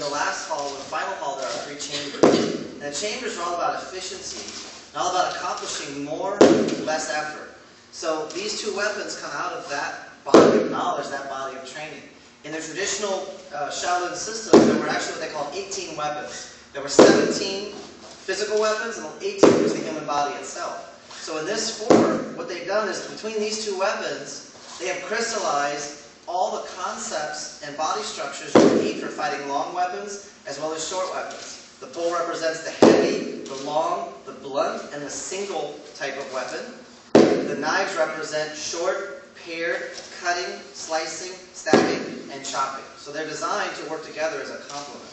the last hall, or the final hall, there are 3 chambers. And the chambers are all about efficiency, and all about accomplishing more with less effort. So these 2 weapons come out of that body of knowledge, that body of training. In the traditional Shaolin system, there were actually what they call 18 weapons. There were 17 physical weapons, and 18 was the human body itself. So in this form, what they've done is, between these 2 weapons, they have crystallized all the concepts and body structures you need for fighting long weapons as well as short weapons. The pole represents the heavy, the long, the blunt, and the single type of weapon. The knives represent short, paired, cutting, slicing, stabbing, and chopping. So they're designed to work together as a complement.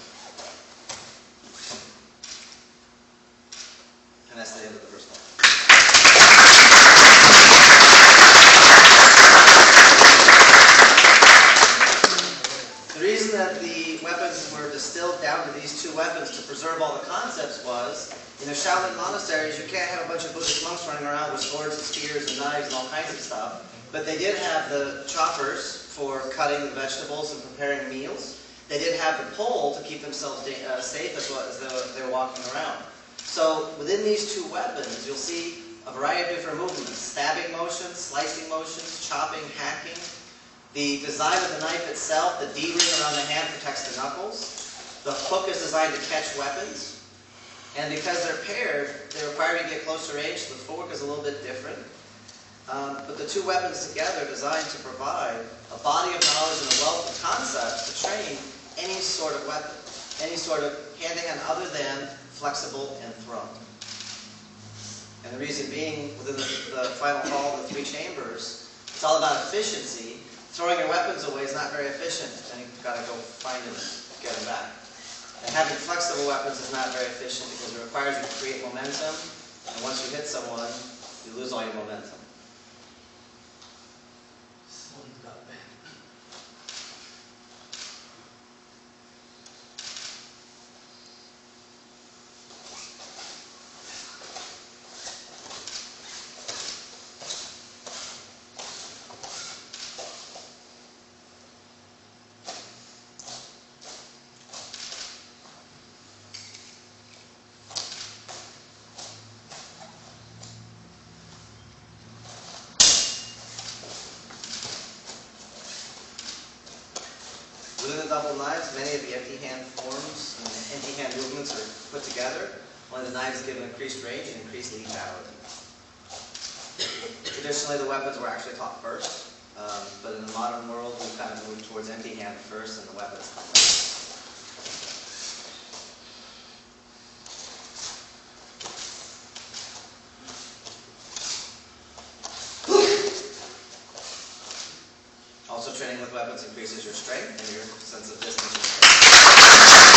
And that's the end of the first one. The reason that the weapons were distilled down to these 2 weapons to preserve all the concepts was, in the Shaolin monasteries, you can't have a bunch of Buddhist monks running around with swords and spears and knives and all kinds of stuff. But they did have the choppers for cutting the vegetables and preparing meals. They did have the pole to keep themselves safe as well as they were walking around. So within these 2 weapons, you'll see a variety of different movements: stabbing motions, slicing motions, chopping, hacking. The design of the knife itself, the D-ring around the hand protects the knuckles. The hook is designed to catch weapons. And because they're paired, they require you to get closer range, so the footwork is a little bit different. But the 2 weapons together are designed to provide a body of knowledge and a wealth of concepts to train any sort of weapon, any sort of hand-to-hand other than flexible and thrown. And the reason being, within the final hall of the 3 chambers, it's all about efficiency. Throwing your weapons away is not very efficient, and you've got to go find them and get them back. And having flexible weapons is not very efficient because it requires you to create momentum, and once you hit someone, you lose all your momentum. Within the double knives, many of the empty hand forms and empty hand movements are put together. Only the knives give an increased range and increased lethality. Traditionally, the weapons were actually taught first, but in the modern world, we've kind of moved towards empty hand first and the weapons come later. Also, training with weapons increases your strength and your sense of distance.